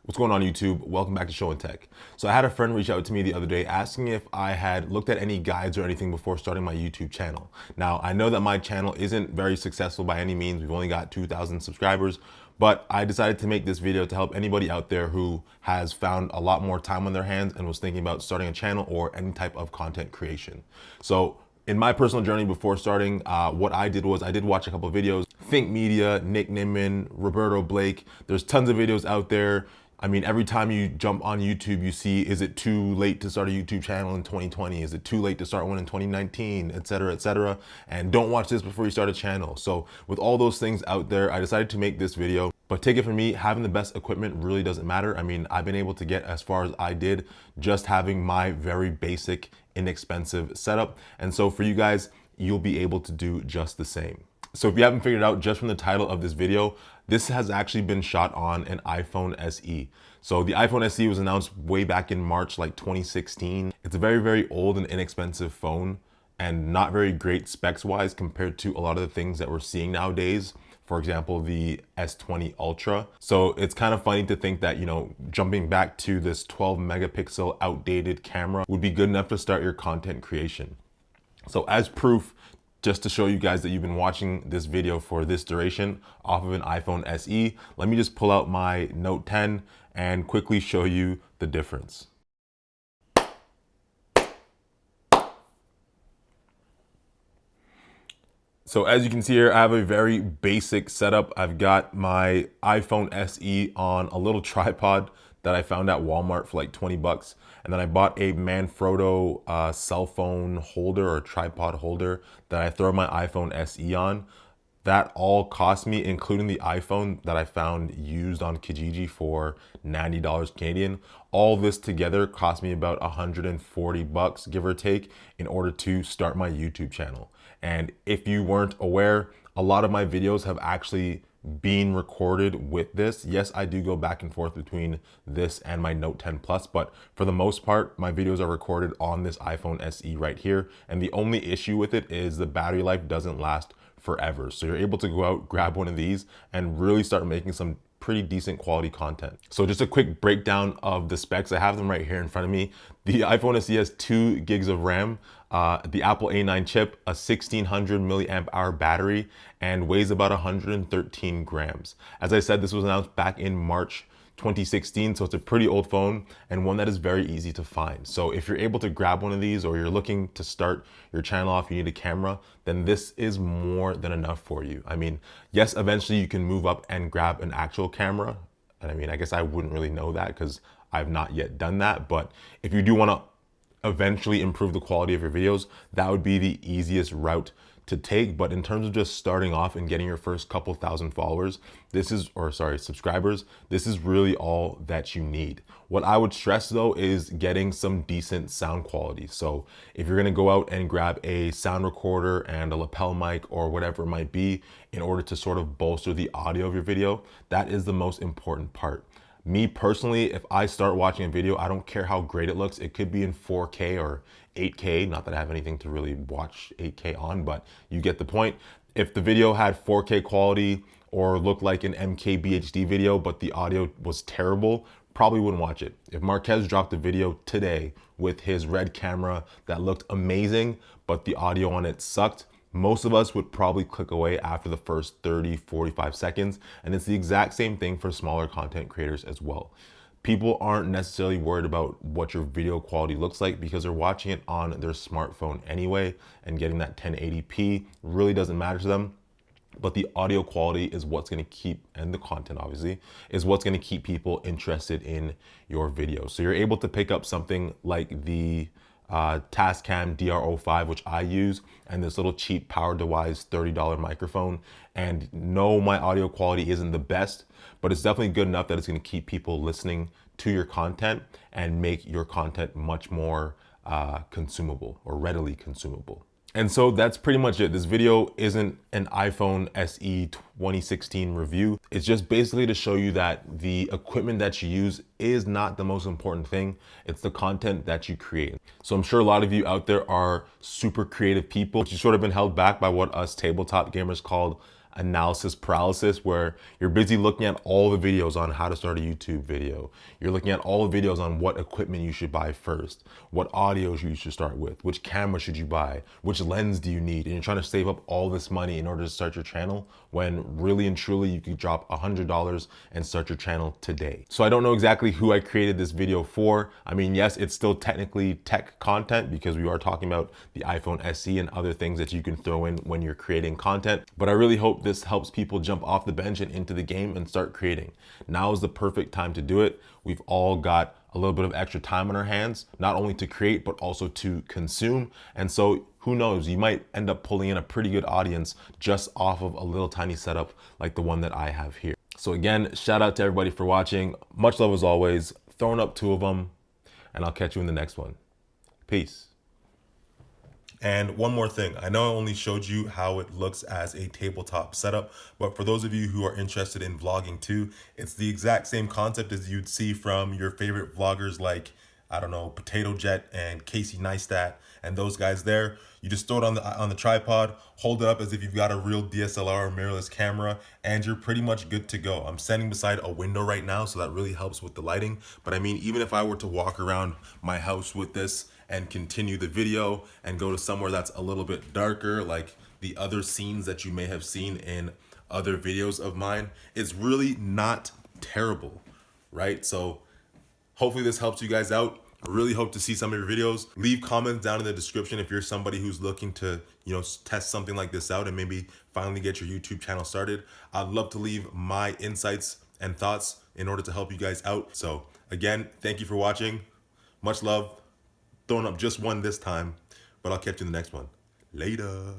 What's going on YouTube? Welcome back to Show and Tech. So I had a friend reach out to me the other day asking if I had looked at any guides or anything before starting my YouTube channel. Now I know that my channel isn't very successful by any means. We've only got 2,000 subscribers, but I decided to make this video to help anybody out there who has found a lot more time on their hands and was thinking about starting a channel or any type of content creation. So in my personal journey before starting, what I did was I did watch a couple of videos. Think Media, Nick Nimmin, Roberto Blake. There's tons of videos out there. I mean, every time you jump on YouTube, you see, is it too late to start a YouTube channel in 2020? Is it too late to start one in 2019, et cetera, et cetera? And don't watch this before you start a channel. So with all those things out there, I decided to make this video. But take it from me, having the best equipment really doesn't matter. I mean, I've been able to get as far as I did just having my very basic, inexpensive setup. And so for you guys, you'll be able to do just the same. So if you haven't figured it out just from the title of this video, this has actually been shot on an iPhone SE. So the iPhone SE was announced way back in March, like 2016. It's a very, very old and inexpensive phone and not very great specs wise compared to a lot of the things that we're seeing nowadays. For example, the S20 Ultra. So it's kind of funny to think that, you know, jumping back to this 12 megapixel outdated camera would be good enough to start your content creation. So as proof, just to show you guys that you've been watching this video for this duration off of an iPhone SE, let me just pull out my Note 10 and quickly show you the difference. So as you can see here, I have a very basic setup. I've got my iPhone SE on a little tripod that I found at Walmart for like 20 bucks. And then I bought a Manfrotto cell phone holder or tripod holder that I throw my iPhone SE on. That all cost me, including the iPhone that I found used on Kijiji for $90 Canadian. All this together cost me about 140 bucks, give or take, in order to start my YouTube channel. And if you weren't aware, a lot of my videos have actually been recorded with this. Yes, I do go back and forth between this and my Note 10 Plus, but for the most part, my videos are recorded on this iPhone SE right here. And the only issue with it is the battery life doesn't last forever. So you're able to go out, grab one of these and really start making some pretty decent quality content. So just a quick breakdown of the specs. I have them right here in front of me. The iPhone SE has 2 gigs of RAM, the Apple A9 chip, a 1600 milliamp hour battery, and weighs about 113 grams. As I said, this was announced back in March 2016, so it's a pretty old phone and one that is very easy to find. So if you're able to grab one of these or you're looking to start your channel off, you need a camera, then this is more than enough for you. I mean, yes, eventually you can move up and grab an actual camera. And I mean, I guess I wouldn't really know that because I've not yet done that. But if you do want to eventually improve the quality of your videos, that would be the easiest route to take. But in terms of just starting off and getting your first couple thousand followers, subscribers, this is really all that you need. What I would stress though is getting some decent sound quality. So if you're gonna go out and grab a sound recorder and a lapel mic or whatever it might be in order to sort of bolster the audio of your video, that is the most important part. Me personally, if I start watching a video, I don't care how great it looks. It could be in 4K or 8K. Not that I have anything to really watch 8K on, but you get the point. If the video had 4K quality or looked like an MKBHD video, but the audio was terrible, probably wouldn't watch it. If Marquez dropped a video today with his Red camera that looked amazing, but the audio on it sucked, most of us would probably click away after the first 30, 45 seconds. And it's the exact same thing for smaller content creators as well. People aren't necessarily worried about what your video quality looks like because they're watching it on their smartphone anyway, and getting that 1080p really doesn't matter to them. But the audio quality is what's going to keep, and the content obviously, is what's going to keep people interested in your video. So you're able to pick up something like the Tascam DR05, which I use, and this little cheap Power Device $30 microphone. And no, my audio quality isn't the best, but it's definitely good enough that it's going to keep people listening to your content and make your content much more consumable or readily consumable. And so that's pretty much it. This video isn't an iPhone SE 2016 review. It's just basically to show you that the equipment that you use is not the most important thing. It's the content that you create. So I'm sure a lot of you out there are super creative people, but you've sort of been held back by what us tabletop gamers call analysis paralysis, where you're busy looking at all the videos on how to start a YouTube video. You're looking at all the videos on what equipment you should buy first, what audios you should start with, which camera should you buy, which lens do you need, and you're trying to save up all this money in order to start your channel, when really and truly you could drop $100 and start your channel today. So I don't know exactly who I created this video for. I mean, yes, it's still technically tech content because we are talking about the iPhone SE and other things that you can throw in when you're creating content. But I really hope this helps people jump off the bench and into the game and start creating. Now is the perfect time to do it. We've all got a little bit of extra time on our hands, not only to create, but also to consume. And so who knows, you might end up pulling in a pretty good audience just off of a little tiny setup like the one that I have here. So again, shout out to everybody for watching. Much love as always. Throwing up 2 of them, and I'll catch you in the next one. Peace. And one more thing, I know I only showed you how it looks as a tabletop setup, but for those of you who are interested in vlogging too, it's the exact same concept as you'd see from your favorite vloggers like, I don't know, Potato Jet and Casey Neistat and those guys there. You just throw it on the tripod, hold it up as if you've got a real DSLR or mirrorless camera, and you're pretty much good to go. I'm standing beside a window right now, so that really helps with the lighting. But I mean, even if I were to walk around my house with this and continue the video and go to somewhere that's a little bit darker, like the other scenes that you may have seen in other videos of mine, it's really not terrible, right? So hopefully this helps you guys out. I really hope to see some of your videos. Leave comments down in the description if you're somebody who's looking to, test something like this out and maybe finally get your YouTube channel started. I'd love to leave my insights and thoughts in order to help you guys out. So again, thank you for watching. Much love. Throwing up just one this time, but I'll catch you in the next one. Later.